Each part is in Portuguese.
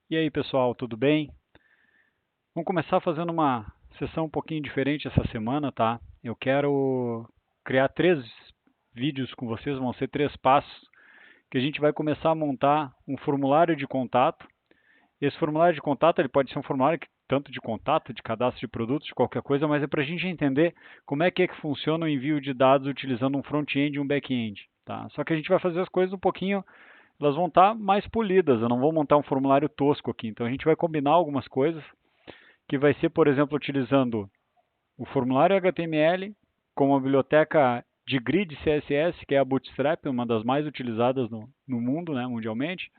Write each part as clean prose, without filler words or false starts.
E aí, pessoal, tudo bem? Vamos começar fazendo uma sessão um pouquinho diferente essa semana, tá? Eu quero criar 3 vídeos com vocês, vão ser 3 passos, que a gente vai começar a montar um formulário de contato. Esse formulário de contato ele pode ser um formulário tanto de contato, de cadastro de produtos, de qualquer coisa, mas é para a gente entender como é que funciona o envio de dados utilizando um front-end e um back-end, tá? Só que a gente vai fazer as coisas um pouquinho, elas vão estar mais polidas, eu não vou montar um formulário tosco aqui, então a gente vai combinar algumas coisas, que vai ser, por exemplo, utilizando o formulário HTML com a biblioteca de grid CSS, que é a Bootstrap, uma das mais utilizadas no mundo, né, mundialmente.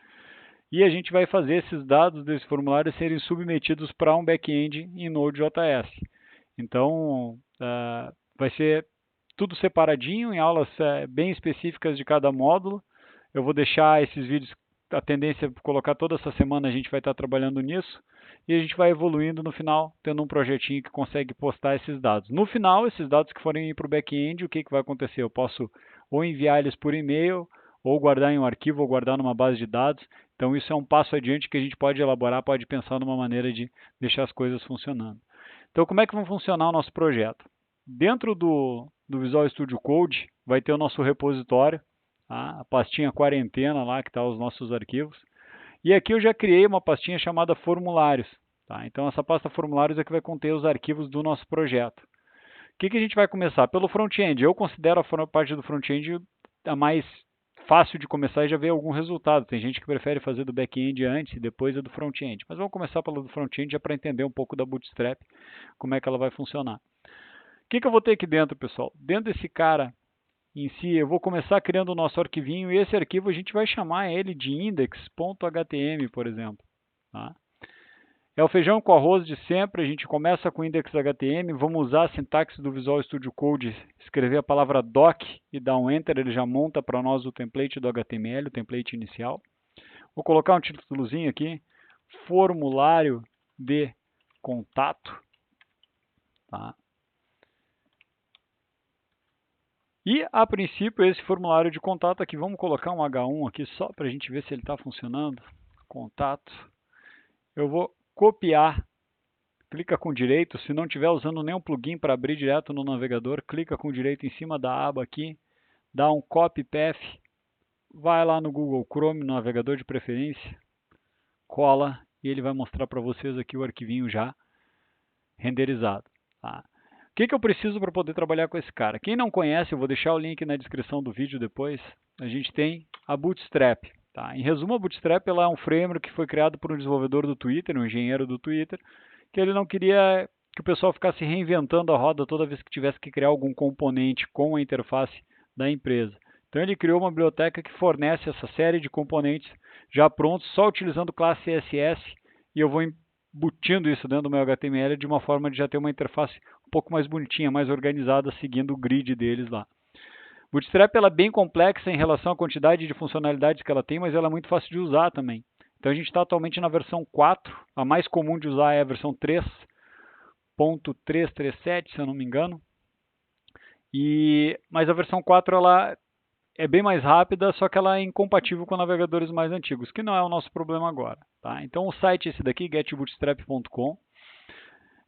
E a gente vai fazer esses dados desse formulário serem submetidos para um back-end em Node.js. Então, vai ser tudo separadinho, em aulas bem específicas de cada módulo. Eu vou deixar esses vídeos, a tendência é colocar toda essa semana, a gente vai estar trabalhando nisso. E a gente vai evoluindo no final, tendo um projetinho que consegue postar esses dados. No final, esses dados que forem para o back-end, o que vai acontecer? Eu posso ou enviar eles por e-mail, ou guardar em um arquivo, ou guardar numa base de dados. Então isso é um passo adiante que a gente pode elaborar, pode pensar numa maneira de deixar as coisas funcionando. Então como é que vai funcionar o nosso projeto? Dentro do Visual Studio Code vai ter o nosso repositório, tá? A pastinha quarentena lá que está os nossos arquivos. E aqui eu já criei uma pastinha chamada formulários. Tá? Então essa pasta formulários é que vai conter os arquivos do nosso projeto. O que a gente vai começar? Pelo front-end. Eu considero a parte do front-end a mais fácil de começar e já ver algum resultado. Tem gente que prefere fazer do back-end antes e depois a do front-end. Mas vamos começar pelo do front-end já para entender um pouco da Bootstrap, como é que ela vai funcionar. O que eu vou ter aqui dentro, pessoal? Dentro desse cara em si, eu vou começar criando o nosso arquivinho e esse arquivo a gente vai chamar ele de index.htm, por exemplo. Tá? É o feijão com arroz de sempre, a gente começa com index.htm, vamos usar a sintaxe do Visual Studio Code, escrever a palavra doc e dar um enter, ele já monta para nós o template do HTML, o template inicial. Vou colocar um títulozinho aqui, formulário de contato. Tá? E, a princípio, esse formulário de contato aqui, vamos colocar um H1 aqui só para a gente ver se ele está funcionando. Contato. Eu vou copiar, clica com direito, se não estiver usando nenhum plugin para abrir direto no navegador, clica com direito em cima da aba aqui, dá um copy path, vai lá no Google Chrome, no navegador de preferência, cola e ele vai mostrar para vocês aqui o arquivinho já renderizado. Tá? O que eu preciso para poder trabalhar com esse cara? Quem não conhece, eu vou deixar o link na descrição do vídeo depois. A gente tem a Bootstrap. Tá? Em resumo, a Bootstrap ela é um framework que foi criado por um desenvolvedor do Twitter, um engenheiro do Twitter, que ele não queria que o pessoal ficasse reinventando a roda toda vez que tivesse que criar algum componente com a interface da empresa. Então ele criou uma biblioteca que fornece essa série de componentes já prontos, só utilizando classe CSS, e eu vou embutindo isso dentro do meu HTML de uma forma de já ter uma interface um pouco mais bonitinha, mais organizada, seguindo o grid deles lá. Bootstrap ela é bem complexa em relação à quantidade de funcionalidades que ela tem, mas ela é muito fácil de usar também. Então a gente está atualmente na versão 4, a mais comum de usar é a versão 3.337, se eu não me engano. Mas a versão 4 ela é bem mais rápida, só que ela é incompatível com navegadores mais antigos, que não é o nosso problema agora. Tá? Então o site é esse daqui, getbootstrap.com.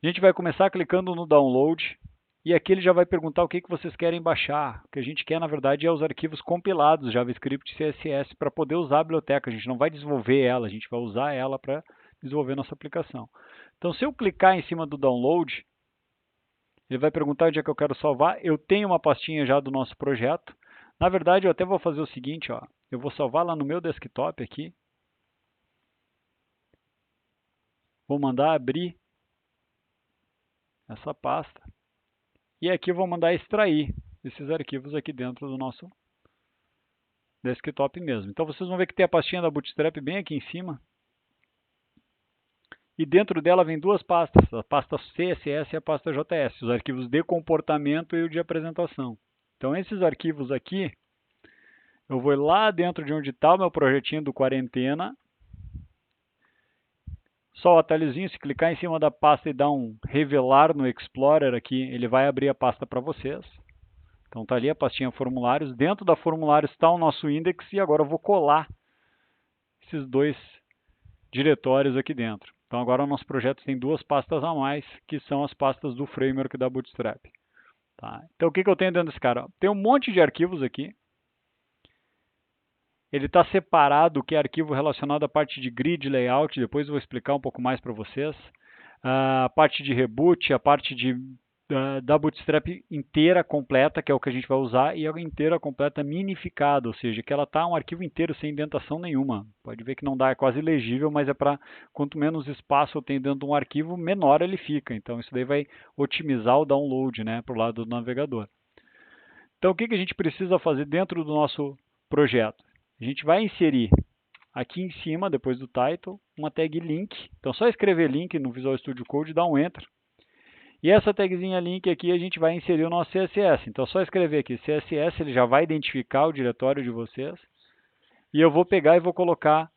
A gente vai começar clicando no download e aqui ele já vai perguntar o que vocês querem baixar. O que a gente quer, na verdade, é os arquivos compilados JavaScript e CSS para poder usar a biblioteca. A gente não vai desenvolver ela, a gente vai usar ela para desenvolver nossa aplicação. Então, se eu clicar em cima do download, ele vai perguntar onde é que eu quero salvar. Eu tenho uma pastinha já do nosso projeto. Na verdade, eu até vou fazer o seguinte, ó. Eu vou salvar lá no meu desktop aqui. Vou mandar abrir essa pasta. E aqui eu vou mandar extrair esses arquivos aqui dentro do nosso desktop mesmo. Então vocês vão ver que tem a pastinha da Bootstrap bem aqui em cima. E dentro dela vem 2 pastas, a pasta CSS e a pasta JS, os arquivos de comportamento e o de apresentação. Então esses arquivos aqui, eu vou lá dentro de onde está o meu projetinho do quarentena. Só o atalhozinho, se clicar em cima da pasta e dar um revelar no Explorer aqui, ele vai abrir a pasta para vocês. Então está ali a pastinha formulários. Dentro da formulários está o nosso index e agora eu vou colar esses 2 diretórios aqui dentro. Então agora o nosso projeto tem duas pastas a mais, que são as pastas do framework da Bootstrap. Tá? Então o que eu tenho dentro desse cara? Tem um monte de arquivos aqui. Ele está separado, que é arquivo relacionado à parte de grid, layout, depois eu vou explicar um pouco mais para vocês. A parte de reboot, a parte da Bootstrap inteira completa, que é o que a gente vai usar, e a inteira completa minificada, ou seja, que ela está um arquivo inteiro sem indentação nenhuma. Pode ver que não dá, é quase legível, mas é para quanto menos espaço eu tenho dentro de um arquivo, menor ele fica. Então isso daí vai otimizar o download, né, para o lado do navegador. Então o que a gente precisa fazer dentro do nosso projeto? A gente vai inserir aqui em cima, depois do title, uma tag link. Então, só escrever link no Visual Studio Code e dar um enter. E essa tagzinha link aqui a gente vai inserir o nosso CSS. Então, só escrever aqui CSS, ele já vai identificar o diretório de vocês. E eu vou pegar e vou colocar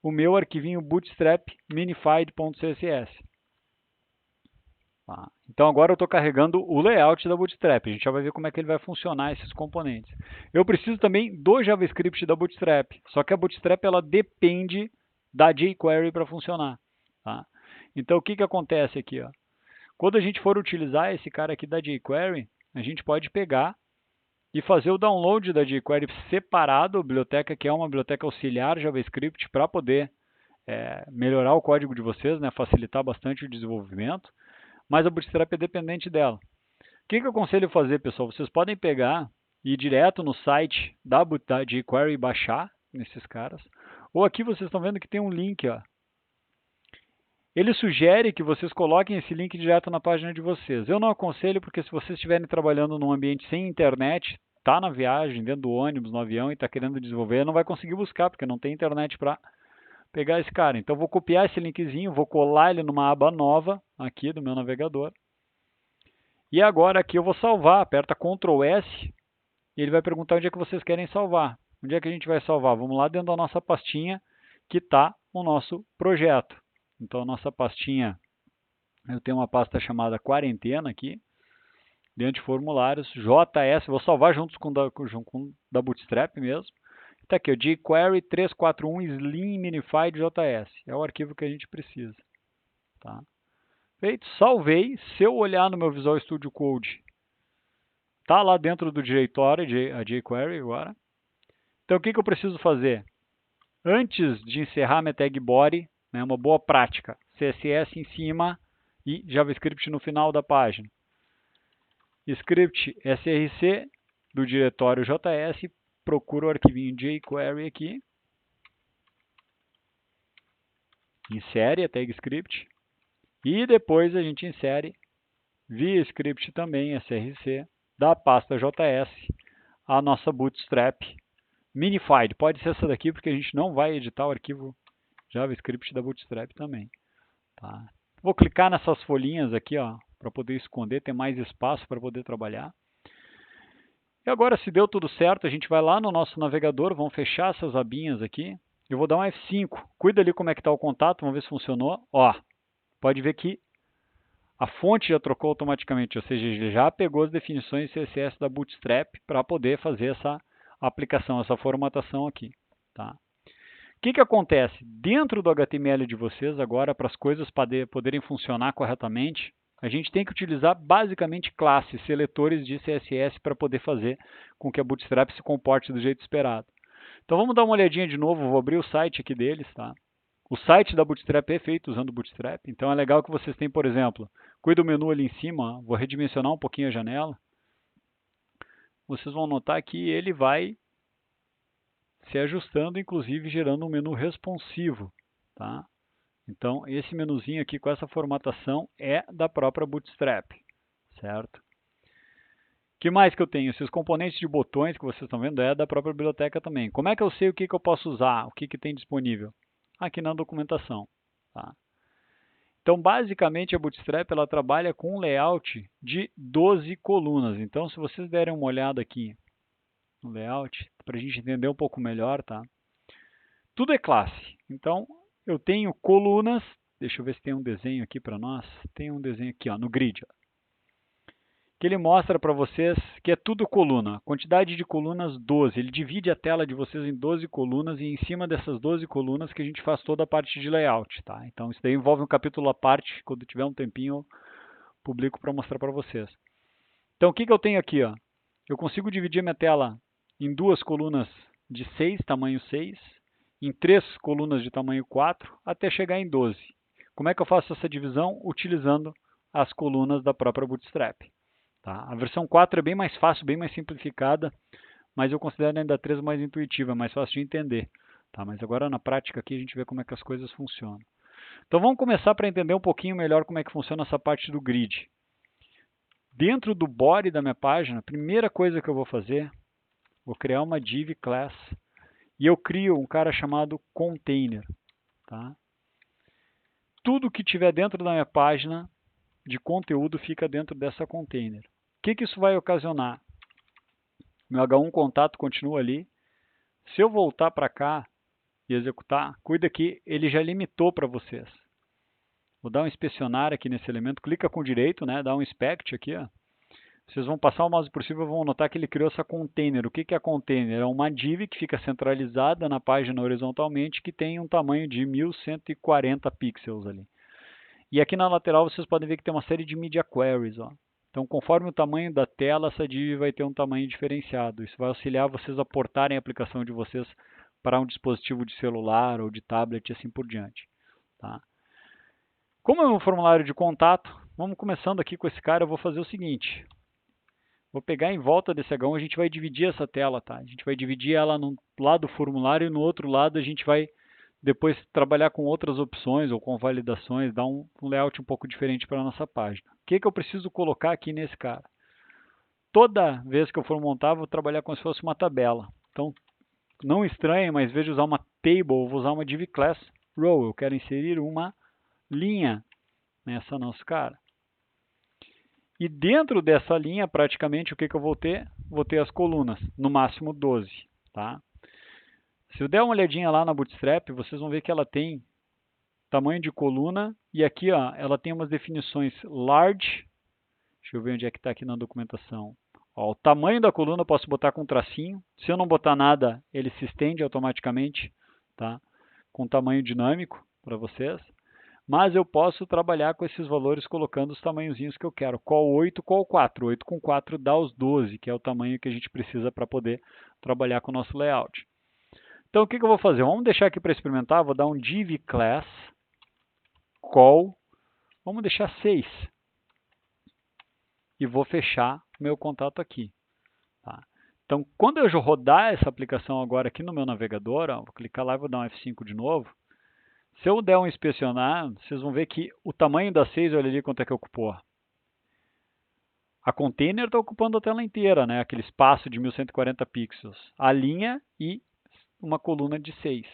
o meu arquivinho bootstrap minified.css. Tá. Então agora eu estou carregando o layout da Bootstrap. A gente já vai ver como é que ele vai funcionar esses componentes. Eu preciso também do JavaScript da Bootstrap. Só que a Bootstrap ela depende da jQuery para funcionar. Tá? Então o que acontece aqui? Ó? Quando a gente for utilizar esse cara aqui da jQuery, a gente pode pegar e fazer o download da jQuery separado, a biblioteca que é uma biblioteca auxiliar JavaScript para poder melhorar o código de vocês, né? Facilitar bastante o desenvolvimento. Mas a Bootstrap é dependente dela. O que eu aconselho fazer, pessoal? Vocês podem pegar e ir direto no site da jQuery e baixar nesses caras. Ou aqui vocês estão vendo que tem um link. Ó. Ele sugere que vocês coloquem esse link direto na página de vocês. Eu não aconselho porque se vocês estiverem trabalhando num ambiente sem internet, está na viagem, dentro do ônibus, no avião e está querendo desenvolver, não vai conseguir buscar porque não tem internet para pegar esse cara. Então, vou copiar esse linkzinho, vou colar ele numa aba nova aqui do meu navegador. E agora aqui eu vou salvar, aperta Ctrl S e ele vai perguntar onde é que vocês querem salvar. Onde é que a gente vai salvar? Vamos lá dentro da nossa pastinha que está o nosso projeto. Então, a nossa pastinha, eu tenho uma pasta chamada quarentena aqui, dentro de formulários, JS, vou salvar junto com da Bootstrap mesmo. Está aqui, o jQuery 341 Slim Minified JS. É o arquivo que a gente precisa. Tá? Feito, salvei. Se eu olhar no meu Visual Studio Code, está lá dentro do diretório a jQuery agora. Então, o que eu preciso fazer? Antes de encerrar minha tag body, né, uma boa prática, CSS em cima e JavaScript no final da página. Script src do diretório JS, procuro o arquivinho jQuery aqui, insere a tag script e depois a gente insere via script também src da pasta JS a nossa Bootstrap Minified. Pode ser essa daqui porque a gente não vai editar o arquivo JavaScript da Bootstrap também. Tá? Vou clicar nessas folhinhas aqui para poder esconder, ter mais espaço para poder trabalhar. E agora, se deu tudo certo, a gente vai lá no nosso navegador, vamos fechar essas abinhas aqui. Eu vou dar um F5. Cuida ali como é que está o contato, vamos ver se funcionou. Ó, pode ver que a fonte já trocou automaticamente, ou seja, ele já pegou as definições CSS da Bootstrap para poder fazer essa aplicação, essa formatação aqui. Tá? O que acontece? Dentro do HTML de vocês, agora, para as coisas poderem funcionar corretamente, a gente tem que utilizar basicamente classes, seletores de CSS para poder fazer com que a Bootstrap se comporte do jeito esperado. Então vamos dar uma olhadinha de novo, vou abrir o site aqui deles. Tá? O site da Bootstrap é feito usando o Bootstrap, então é legal que vocês têm, por exemplo, cuida do menu ali em cima, vou redimensionar um pouquinho a janela. Vocês vão notar que ele vai se ajustando, inclusive gerando um menu responsivo. Tá? Então, esse menuzinho aqui com essa formatação é da própria Bootstrap, certo? O que mais que eu tenho? Esses componentes de botões que vocês estão vendo é da própria biblioteca também. Como é que eu sei o que eu posso usar? O que tem disponível? Aqui na documentação. Tá? Então, basicamente, a Bootstrap ela trabalha com um layout de 12 colunas. Então, se vocês derem uma olhada aqui no layout, para a gente entender um pouco melhor, tá? Tudo é classe. Então, eu tenho colunas, deixa eu ver se tem um desenho aqui para nós. Tem um desenho aqui no grid. Ó. que ele mostra para vocês que é tudo coluna. Quantidade de colunas 12. Ele divide a tela de vocês em 12 colunas e em cima dessas 12 colunas que a gente faz toda a parte de layout. Tá? Então isso daí envolve um capítulo à parte. Quando tiver um tempinho eu publico para mostrar para vocês. Então o que eu tenho aqui? Ó? Eu consigo dividir minha tela em duas colunas de 6, tamanho 6, em 3 colunas de tamanho 4, até chegar em 12. Como é que eu faço essa divisão? Utilizando as colunas da própria Bootstrap. Tá? A versão 4 é bem mais fácil, bem mais simplificada, mas eu considero ainda a 3 mais intuitiva, mais fácil de entender. Tá? Mas agora na prática aqui a gente vê como é que as coisas funcionam. Então vamos começar para entender um pouquinho melhor como é que funciona essa parte do grid. Dentro do body da minha página, a primeira coisa que eu vou fazer, vou criar uma div class e eu crio um cara chamado container. Tá? Tudo que tiver dentro da minha página de conteúdo fica dentro dessa container. O que isso vai ocasionar? Meu H1 contato continua ali. Se eu voltar para cá e executar, cuida que ele já limitou para vocês. Vou dar um inspecionar aqui nesse elemento, clica com direito, né, dá um inspect aqui. Ó. Vocês vão passar o mouse por cima e vão notar que ele criou essa container. O que é container? É uma div que fica centralizada na página horizontalmente, que tem um tamanho de 1140 pixels ali. E aqui na lateral vocês podem ver que tem uma série de media queries. Ó. Então, conforme o tamanho da tela, essa div vai ter um tamanho diferenciado. Isso vai auxiliar vocês a portarem a aplicação de vocês para um dispositivo de celular ou de tablet e assim por diante. Tá? Como é um formulário de contato, vamos começando aqui com esse cara, eu vou fazer o seguinte. Vou pegar em volta desse H1, a gente vai dividir essa tela. Tá? A gente vai dividir ela num lado do formulário e no outro lado a gente vai depois trabalhar com outras opções ou com validações, dar um layout um pouco diferente para a nossa página. O que eu preciso colocar aqui nesse cara? Toda vez que eu for montar, vou trabalhar como se fosse uma tabela. Então, não estranhe, mas em vez de usar uma table, eu vou usar uma div class row. Eu quero inserir uma linha nessa nossa cara. E dentro dessa linha, praticamente, o que eu vou ter? Vou ter as colunas, no máximo 12. Tá? Se eu der uma olhadinha lá na Bootstrap, vocês vão ver que ela tem tamanho de coluna e aqui ó, ela tem umas definições large. Deixa eu ver onde é que está aqui na documentação. Ó, o tamanho da coluna eu posso botar com tracinho. Se eu não botar nada, ele se estende automaticamente, tá? Com tamanho dinâmico para vocês. Mas eu posso trabalhar com esses valores colocando os tamanhozinhos que eu quero. Qual 8, qual 4. 8 com 4 dá os 12, que é o tamanho que a gente precisa para poder trabalhar com o nosso layout. Então, o que eu vou fazer? Vamos deixar aqui para experimentar. Vou dar um div class call. Vamos deixar 6. E vou fechar meu contato aqui. Tá? Então, quando eu rodar essa aplicação agora aqui no meu navegador, ó, vou clicar lá e vou dar um F5 de novo. Se eu der um inspecionar, vocês vão ver que o tamanho da 6, olha ali quanto é que ocupou. A container está ocupando a tela inteira, né? Aquele espaço de 1140 pixels. A linha e uma coluna de 6.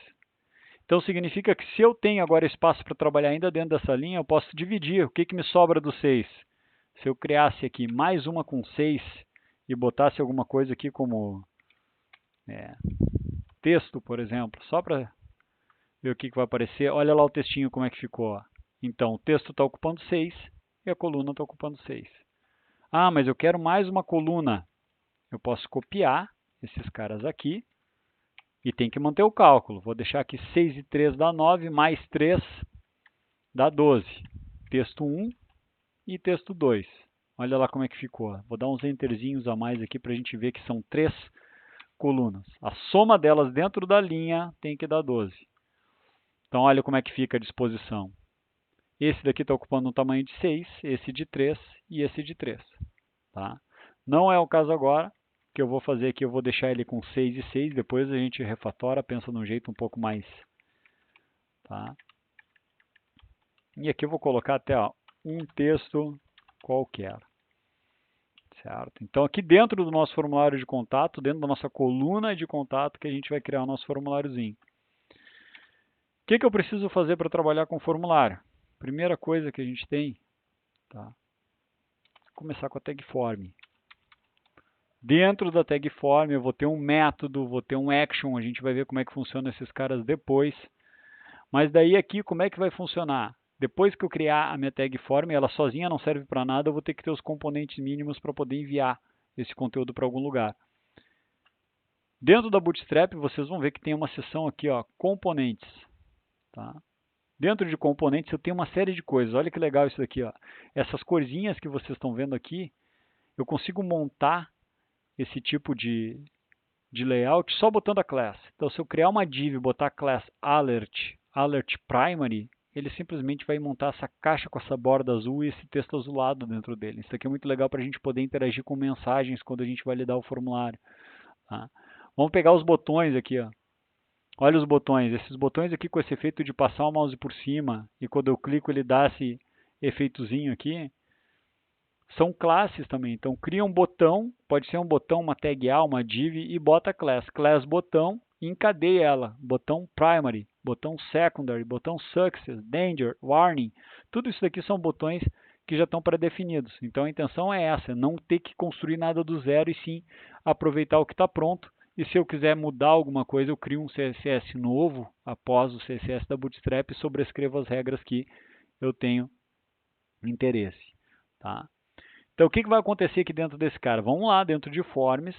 Então significa que se eu tenho agora espaço para trabalhar ainda dentro dessa linha, eu posso dividir. O que me sobra do 6? Se eu criasse aqui mais uma com 6 e botasse alguma coisa aqui como texto, por exemplo, só para ver o que vai aparecer. Olha lá o textinho como é que ficou. Ó. Então o texto está ocupando 6 e a coluna está ocupando 6. Ah, mas eu quero mais uma coluna. Eu posso copiar esses caras aqui. E tem que manter o cálculo. Vou deixar aqui 6 e 3 dá 9, mais 3 dá 12. Texto 1 e texto 2. Olha lá como é que ficou. Vou dar uns enterzinhos a mais aqui para a gente ver que são 3 colunas. A soma delas dentro da linha tem que dar 12. Então olha como é que fica a disposição. Esse daqui está ocupando um tamanho de 6, esse de 3 e esse de 3. Tá? Não é o caso agora. Que eu vou fazer aqui, eu vou deixar ele com 6 e 6, depois a gente refatora, pensa num jeito um pouco mais. Tá? E aqui eu vou colocar até ó, um texto qualquer. Certo? Então aqui dentro do nosso formulário de contato, dentro da nossa coluna de contato, que a gente vai criar o nosso formuláriozinho. O que eu preciso fazer para trabalhar com o formulário? Primeira coisa que a gente tem, tá? Vou começar com a tag form. Dentro da tag form eu vou ter um método, vou ter um action, a gente vai ver como é que funciona esses caras depois. Mas daí aqui como é que vai funcionar? Depois que eu criar a minha tag form, ela sozinha não serve para nada, eu vou ter que ter os componentes mínimos para poder enviar esse conteúdo para algum lugar. Dentro da Bootstrap, vocês vão ver que tem uma seção aqui, ó, componentes. Tá? Dentro de componentes eu tenho uma série de coisas. Olha que legal isso daqui, ó. Essas corzinhas que vocês estão vendo aqui, eu consigo montar esse tipo de layout só botando a class. Então, se eu criar uma div e botar a class alert primary, ele simplesmente vai montar essa caixa com essa borda azul e esse texto azulado dentro dele. Isso aqui é muito legal para a gente poder interagir com mensagens quando a gente vai lidar o formulário. Tá? Vamos pegar os botões aqui, ó. Olha os botões. Esses botões aqui com esse efeito de passar o mouse por cima e quando eu clico ele dá esse efeitozinho aqui. São classes também. Então, cria um botão, pode ser um botão, uma tag A, uma div e bota class. Class botão e encadeia ela. Botão primary, botão secondary, botão success, danger, warning. Tudo isso daqui são botões que já estão pré-definidos. Então, a intenção é essa, não ter que construir nada do zero e sim aproveitar o que está pronto. E se eu quiser mudar alguma coisa, eu crio um CSS novo após o CSS da Bootstrap e sobrescrevo as regras que eu tenho interesse. Tá? Então, o que vai acontecer aqui dentro desse cara? Vamos lá, dentro de forms,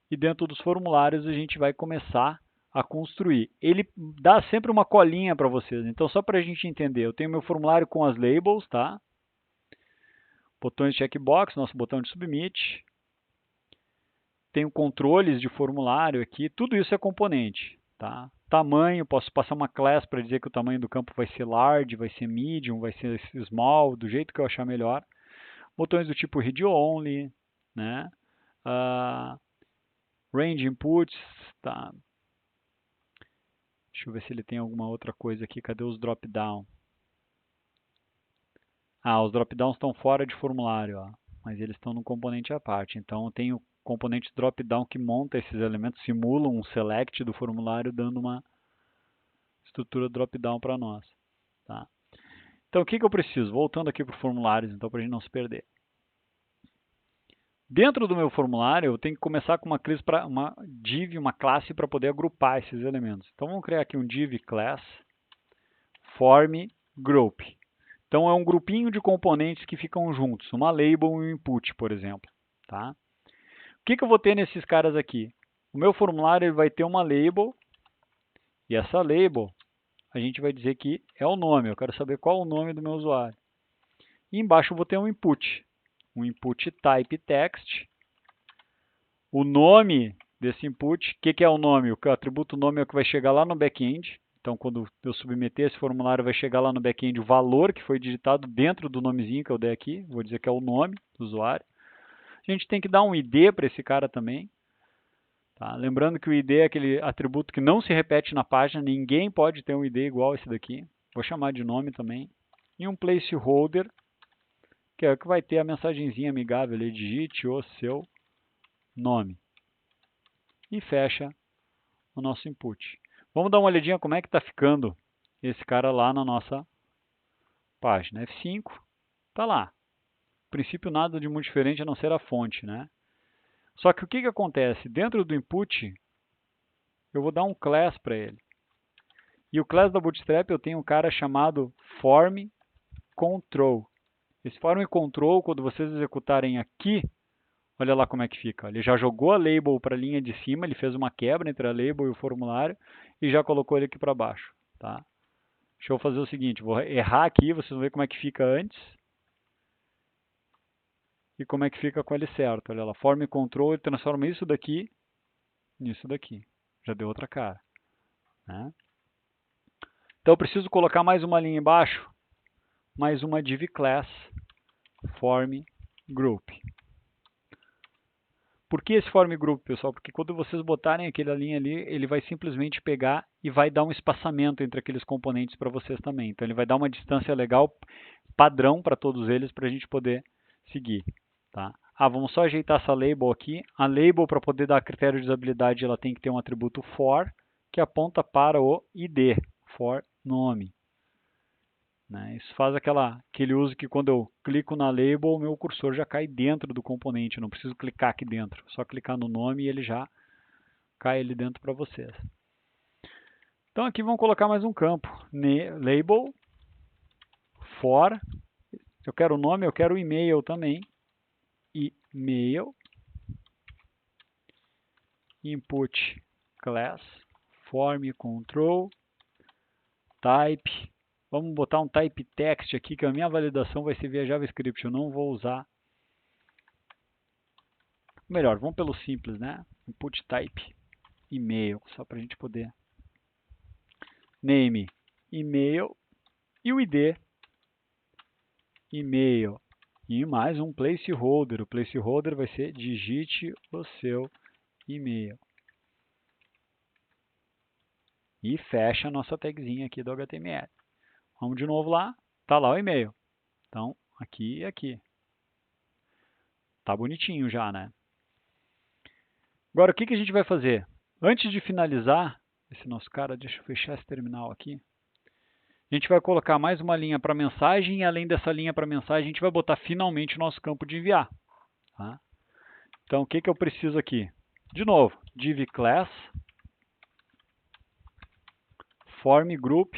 e dentro dos formulários a gente vai começar a construir. Ele dá sempre uma colinha para vocês. Então, só para a gente entender, eu tenho meu formulário com as labels, tá? Botões de checkbox, nosso botão de submit. Tenho controles de formulário aqui, tudo isso é componente. Tá? Tamanho, posso passar uma class para dizer que o tamanho do campo vai ser large, vai ser medium, vai ser small, do jeito que eu achar melhor. Botões do tipo read only, né? Range inputs, tá? Deixa eu ver se ele tem alguma outra coisa aqui. Cadê os drop down? Os drop downs estão fora de formulário, ó, mas eles estão no componente à parte. Então eu tenho componente drop down que monta esses elementos, simula um select do formulário, dando uma estrutura drop down para nós. Tá? Então o que eu preciso? Voltando aqui para os formulários, então, para a gente não se perder. Dentro do meu formulário, eu tenho que começar com uma div, uma classe para poder agrupar esses elementos. Então, vamos criar aqui um div class form group. Então, é um grupinho de componentes que ficam juntos, uma label e um input, por exemplo. Tá? O que eu vou ter nesses caras aqui? O meu formulário ele vai ter uma label, e essa label a gente vai dizer que é o nome. Eu quero saber qual é o nome do meu usuário. E embaixo eu vou ter um input type text. O nome desse input, o que é o nome? O atributo nome é o que vai chegar lá no back-end. Então, quando eu submeter esse formulário, vai chegar lá no back-end o valor que foi digitado dentro do nomezinho que eu dei aqui. Vou dizer que é o nome do usuário. A gente tem que dar um ID para esse cara também. Tá? Lembrando que o ID é aquele atributo que não se repete na página. Ninguém pode ter um ID igual esse daqui. Vou chamar de nome também. E um placeholder, que é o que vai ter a mensagenzinha amigável ali, digite o seu nome. E fecha o nosso input. Vamos dar uma olhadinha como é que está ficando esse cara lá na nossa página. F5, está lá. No princípio nada de muito diferente a não ser a fonte, né? Só que o que acontece? Dentro do input, eu vou dar um class para ele. E o class da Bootstrap eu tenho um cara chamado form control. Esse form control, quando vocês executarem aqui, olha lá como é que fica. Ele já jogou a label para a linha de cima, ele fez uma quebra entre a label e o formulário e já colocou ele aqui para baixo. Tá? Deixa eu fazer o seguinte, vou errar aqui, vocês vão ver como é que fica antes e como é que fica com ele certo. Olha lá, form control, ele transforma isso daqui nisso daqui. Já deu outra cara. Né? Então eu preciso colocar mais uma linha embaixo, mais uma div class form group. Por que esse form group, pessoal? Porque quando vocês botarem aquela linha ali, ele vai simplesmente pegar e vai dar um espaçamento entre aqueles componentes para vocês também. Então ele vai dar uma distância legal, padrão para todos eles, para a gente poder seguir. Tá? Vamos só ajeitar essa label aqui. A label, para poder dar critério de usabilidade, ela tem que ter um atributo for, que aponta para o ID, for nome. Né? Isso faz aquele uso que quando eu clico na label, o meu cursor já cai dentro do componente, eu não preciso clicar aqui dentro, só clicar no nome e ele já cai ali dentro para vocês. Então aqui vamos colocar mais um campo, label, for, se eu quero o nome, eu quero o e-mail também. E-mail, input class, form control, type. Vamos botar um type text aqui, que a minha validação vai ser via JavaScript, eu não vou usar. Melhor, vamos pelo simples, né? Input type, e-mail, só para a gente poder. Name, e-mail, e o ID, e-mail. E mais um placeholder. O placeholder vai ser digite o seu e-mail. E fecha a nossa tagzinha aqui do HTML. Vamos de novo lá. Tá lá o e-mail. Então, aqui e aqui. Tá bonitinho já, né? Agora, o que a gente vai fazer? Antes de finalizar esse nosso cara, deixa eu fechar esse terminal aqui. A gente vai colocar mais uma linha para mensagem e além dessa linha para mensagem, a gente vai botar finalmente o nosso campo de enviar. Tá? Então, o que eu preciso aqui? De novo, div class, form group,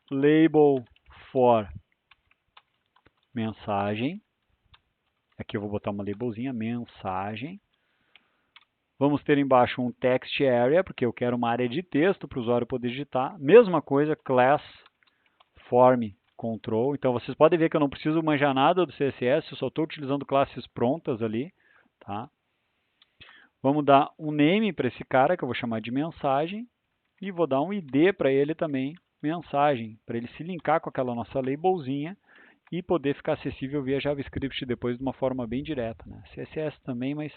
label for mensagem. Aqui eu vou botar uma labelzinha, mensagem. Vamos ter embaixo um text area, porque eu quero uma área de texto para o usuário poder digitar. Mesma coisa, class form control. Então vocês podem ver que eu não preciso manjar nada do CSS, eu só estou utilizando classes prontas ali. Tá? Vamos dar um name para esse cara, que eu vou chamar de mensagem. E vou dar um ID para ele também, mensagem, para ele se linkar com aquela nossa labelzinha e poder ficar acessível via JavaScript depois de uma forma bem direta. Né? CSS também, mas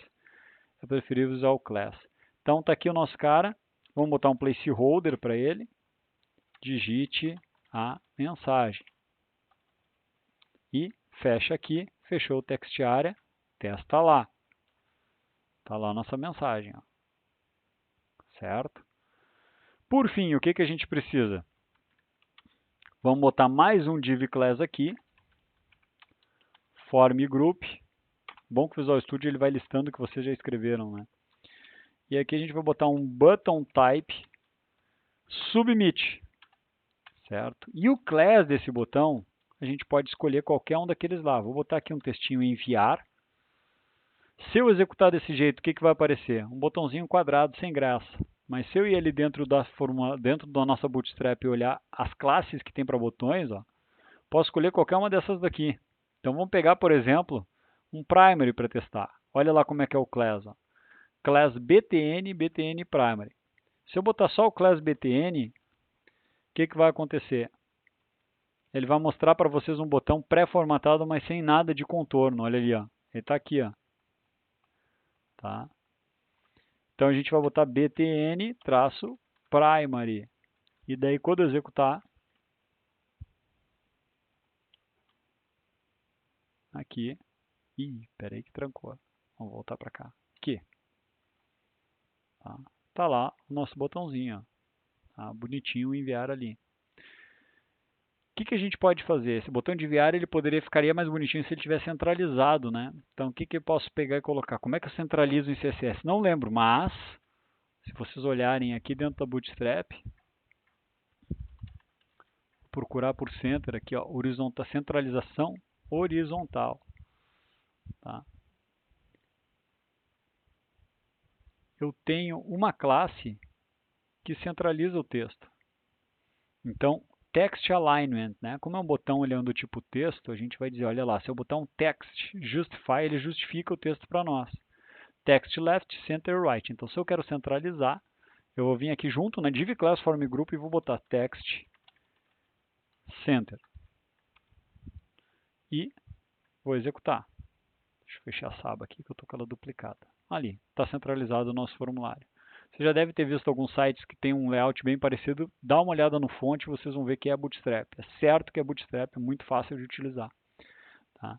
é preferível usar o class. Então está aqui o nosso cara, vamos botar um placeholder para ele, digite a mensagem. E fecha aqui, fechou o text area, testa lá. Está lá a nossa mensagem. Ó. Certo? Por fim, o que a gente precisa? Vamos botar mais um div class aqui, form group. Bom que o Visual Studio ele vai listando o que vocês já escreveram, né? E aqui a gente vai botar um button type submit, certo? E o class desse botão, a gente pode escolher qualquer um daqueles lá. Vou botar aqui um textinho enviar. Se eu executar desse jeito, o que vai aparecer? Um botãozinho quadrado sem graça. Mas se eu ir ali dentro da nossa Bootstrap e olhar as classes que tem para botões, ó, posso escolher qualquer uma dessas daqui. Então vamos pegar, por exemplo, um primary para testar. Olha lá como é que é o class. Ó. Class btn, btn primary. Se eu botar só o class btn, o que vai acontecer? Ele vai mostrar para vocês um botão pré-formatado, mas sem nada de contorno. Olha ali, ó. Ele está aqui. Ó. Tá? Então a gente vai botar btn-primary. E daí quando eu executar, aqui, peraí que trancou. Vamos voltar para cá. Aqui. Tá lá o nosso botãozinho. Ó. Tá? Bonitinho enviar ali. O que a gente pode fazer? Esse botão de enviar ele ficaria mais bonitinho se ele tivesse centralizado, né? Então o que eu posso pegar e colocar? Como é que eu centralizo em CSS? Não lembro, mas se vocês olharem aqui dentro da Bootstrap, procurar por center aqui, ó, horizontal, centralização horizontal. Tá? Eu tenho uma classe que centraliza o texto. Então, text alignment, né? Como é um botão olhando do tipo texto, a gente vai dizer, olha lá, se eu botar um text justify, ele justifica o texto para nós. Text left, center right. Então, se eu quero centralizar, eu vou vir aqui junto na div class form group e vou botar text center. E vou executar. Deixa eu fechar essa aba aqui que eu estou com ela duplicada. Ali, está centralizado o nosso formulário. Você já deve ter visto alguns sites que tem um layout bem parecido. Dá uma olhada no fonte e vocês vão ver que é Bootstrap. É certo que é Bootstrap, é muito fácil de utilizar. Tá?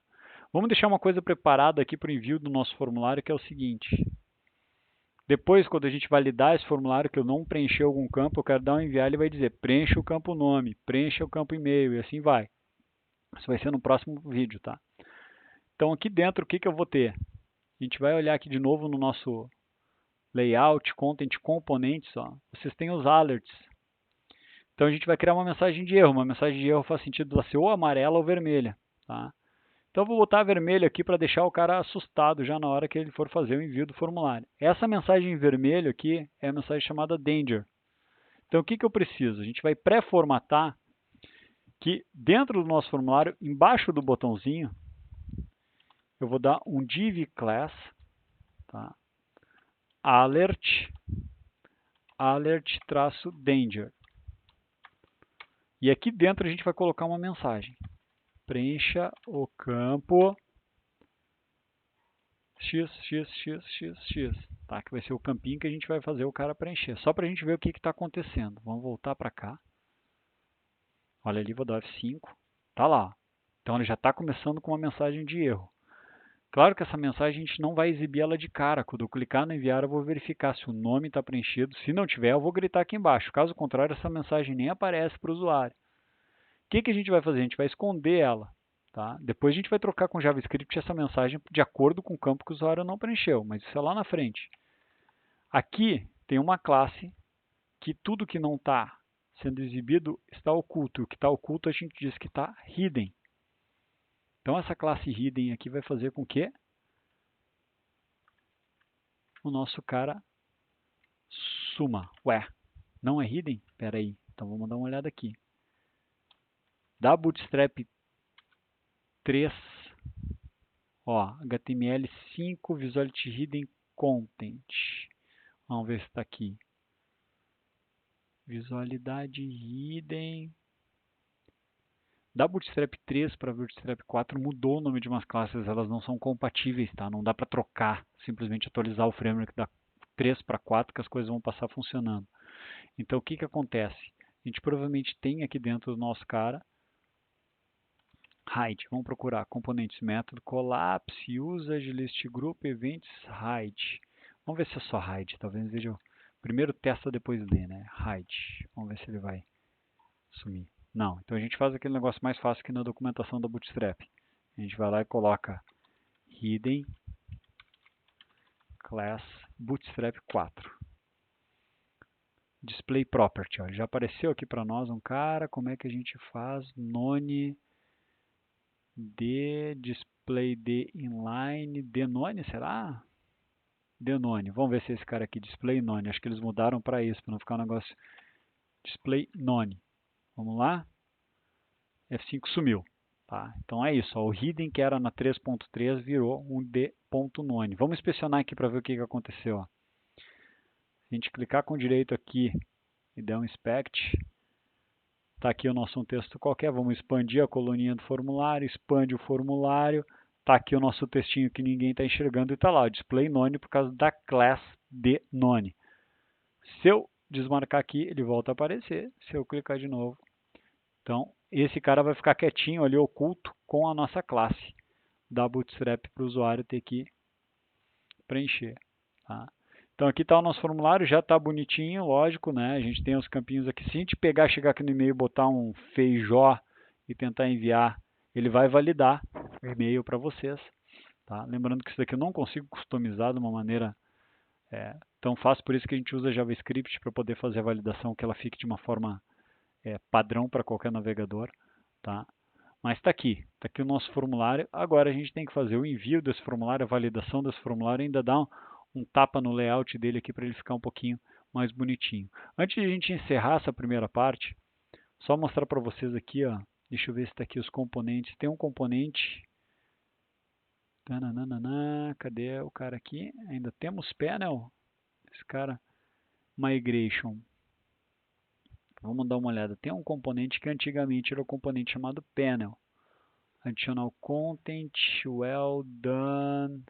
Vamos deixar uma coisa preparada aqui para o envio do nosso formulário, que é o seguinte. Depois, quando a gente validar esse formulário, que eu não preenchi algum campo, eu quero dar um enviar, ele vai dizer preencha o campo nome, preencha o campo e-mail e assim vai. Isso vai ser no próximo vídeo, tá? Então aqui dentro, o que eu vou ter? A gente vai olhar aqui de novo no layout, content, componentes, ó, vocês têm os alerts. Então a gente vai criar uma mensagem de erro. Uma mensagem de erro faz sentido ela ser ou amarela ou vermelha. Tá? Então eu vou botar vermelho aqui para deixar o cara assustado já na hora que ele for fazer o envio do formulário. Essa mensagem em vermelho aqui é a mensagem chamada danger. Então o que eu preciso? A gente vai pré-formatar que dentro do nosso formulário, embaixo do botãozinho, eu vou dar um div class, tá? alert-danger. E aqui dentro a gente vai colocar uma mensagem. Preencha o campo x, tá? Que vai ser o campinho que a gente vai fazer o cara preencher. Só para a gente ver o que está acontecendo. Vamos voltar para cá. Olha ali, vou dar F5. Tá lá. Então ele já está começando com uma mensagem de erro. Claro que essa mensagem a gente não vai exibir ela de cara. Quando eu clicar no enviar, eu vou verificar se o nome está preenchido. Se não tiver, eu vou gritar aqui embaixo. Caso contrário, essa mensagem nem aparece para o usuário. O que a gente vai fazer? A gente vai esconder ela. Tá? Depois a gente vai trocar com JavaScript essa mensagem de acordo com o campo que o usuário não preencheu, mas isso é lá na frente. Aqui tem uma classe que tudo que não está sendo exibido está oculto. O que está oculto a gente diz que está hidden. Então essa classe hidden aqui vai fazer com que o nosso cara suma. Ué, não é hidden? Espera aí, então vamos dar uma olhada aqui. Da Bootstrap 3, ó, HTML5, Visuality Hidden Content. Vamos ver se está aqui. Visualidade Hidden. Da Bootstrap 3 para Bootstrap 4 mudou o nome de umas classes, elas não são compatíveis, tá? Não dá para trocar, simplesmente atualizar o framework da 3 para 4 que as coisas vão passar funcionando. Então o que acontece? A gente provavelmente tem aqui dentro do nosso cara hide. Vamos procurar componentes, método, collapse, usage, list group, events, hide. Vamos ver se é só hide, talvez veja o primeiro testa depois lê, né? Hide. Vamos ver se ele vai sumir. Não, então a gente faz aquele negócio mais fácil que na documentação da Bootstrap. A gente vai lá e coloca hidden class Bootstrap 4. Display property, ó, já apareceu aqui para nós um cara, como é que a gente faz? None de display de inline, denone, será? Denone, vamos ver se é esse cara aqui, display none, acho que eles mudaram para isso, para não ficar um negócio display none. Vamos lá? F5 sumiu. Tá? Então é isso, ó, o hidden que era na 3.3 virou um d.none. Vamos inspecionar aqui para ver o que aconteceu. Ó. Se a gente clicar com direito aqui e der um inspect, está aqui o nosso texto qualquer, vamos expandir a coluninha do formulário, expande o formulário, está aqui o nosso textinho que ninguém está enxergando e está lá, display none por causa da class de none. Se eu desmarcar aqui, ele volta a aparecer, se eu clicar de novo. Então, esse cara vai ficar quietinho ali, oculto, com a nossa classe da Bootstrap para o usuário ter que preencher. Tá? Então, aqui está o nosso formulário, já está bonitinho, lógico, né? A gente tem os campinhos aqui. Se a gente pegar, chegar aqui no e-mail, botar um feijó e tentar enviar, ele vai validar o e-mail para vocês. Tá? Lembrando que isso daqui eu não consigo customizar de uma maneira tão fácil, por isso que a gente usa JavaScript para poder fazer a validação, que ela fique de uma forma padrão para qualquer navegador, tá? Mas está aqui o nosso formulário. Agora a gente tem que fazer o envio desse formulário, a validação desse formulário, ainda dá um tapa no layout dele aqui para ele ficar um pouquinho mais bonitinho. Antes de a gente encerrar essa primeira parte, só mostrar para vocês aqui, ó, deixa eu ver se está aqui os componentes. Tem um componente, cadê o cara aqui? Ainda temos panel, esse cara, migration. Vamos dar uma olhada. Tem um componente que antigamente era um componente chamado panel. Additional content, well done,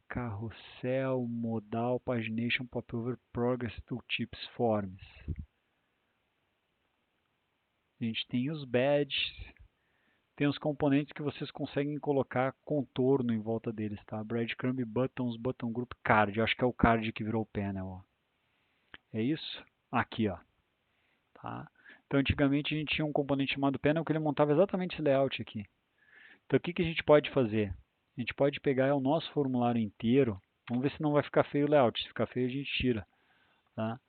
carrossel, modal, pagination, popover, progress, tooltips, forms. A gente tem os badges, tem os componentes que vocês conseguem colocar contorno em volta deles, tá? Breadcrumb, buttons, button group, card. Eu acho que é o card que virou o panel, ó. É isso? Aqui, ó. Tá? Então, antigamente a gente tinha um componente chamado panel que ele montava exatamente esse layout aqui. Então, o que a gente pode fazer? A gente pode pegar o nosso formulário inteiro, Vamos ver se não vai ficar feio o layout. Se ficar feio, a gente tira. Tá?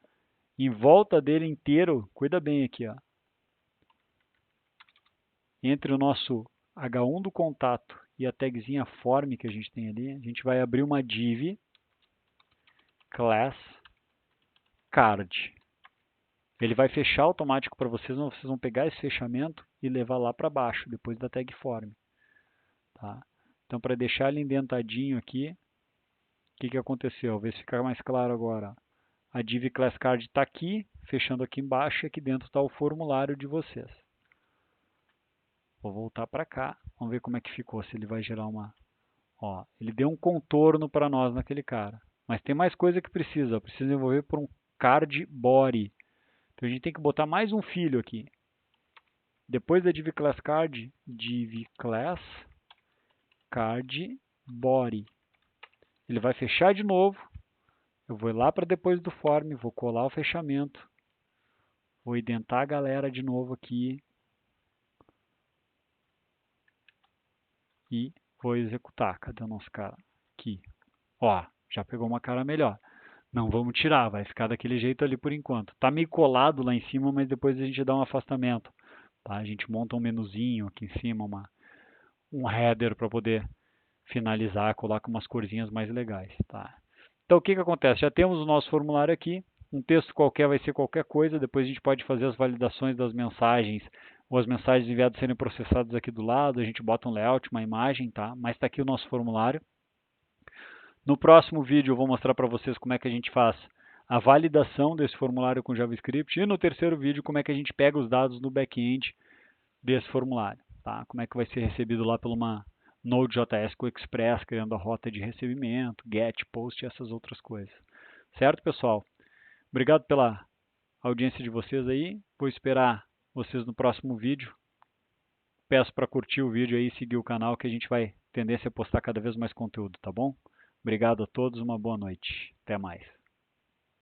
Em volta dele inteiro, cuida bem aqui, ó. Entre o nosso H1 do contato e a tagzinha form que a gente tem ali, a gente vai abrir uma div class card. Ele vai fechar automático para vocês, mas vocês vão pegar esse fechamento e levar lá para baixo, depois da tag form. Tá? Então, para deixar ele indentadinho aqui, o que aconteceu? Vê se fica mais claro agora. A div class card está aqui, fechando aqui embaixo, e aqui dentro está o formulário de vocês. Vou voltar para cá, vamos ver como é que ficou, se ele vai gerar uma... Ó, ele deu um contorno para nós naquele cara. Mas tem mais coisa que precisa. Precisa envolver por um card body. Então a gente tem que botar mais um filho aqui. Depois da div class card, div class card body. Ele vai fechar de novo. Eu vou lá para depois do form, vou colar o fechamento. Vou identar a galera de novo aqui. E vou executar. Cadê o nosso cara? Aqui. Ó, já pegou uma cara melhor. Não vamos tirar, vai ficar daquele jeito ali por enquanto. Tá meio colado lá em cima, mas depois a gente dá um afastamento. Tá? A gente monta um menuzinho aqui em cima, um header para poder finalizar, coloca umas corzinhas mais legais. Tá? Então o que acontece? Já temos o nosso formulário aqui. Um texto qualquer vai ser qualquer coisa. Depois a gente pode fazer as validações das mensagens ou as mensagens enviadas serem processadas aqui do lado. A gente bota um layout, uma imagem, tá? Mas está aqui o nosso formulário. No próximo vídeo eu vou mostrar para vocês como é que a gente faz a validação desse formulário com JavaScript e no terceiro vídeo como é que a gente pega os dados no back-end desse formulário. Tá? Como é que vai ser recebido lá por uma Node.js com Express, criando a rota de recebimento, get, post e essas outras coisas. Certo, pessoal? Obrigado pela audiência de vocês aí. Vou esperar vocês no próximo vídeo. Peço para curtir o vídeo aí e seguir o canal que a gente vai tendência a postar cada vez mais conteúdo, tá bom? Obrigado a todos, uma boa noite. Até mais.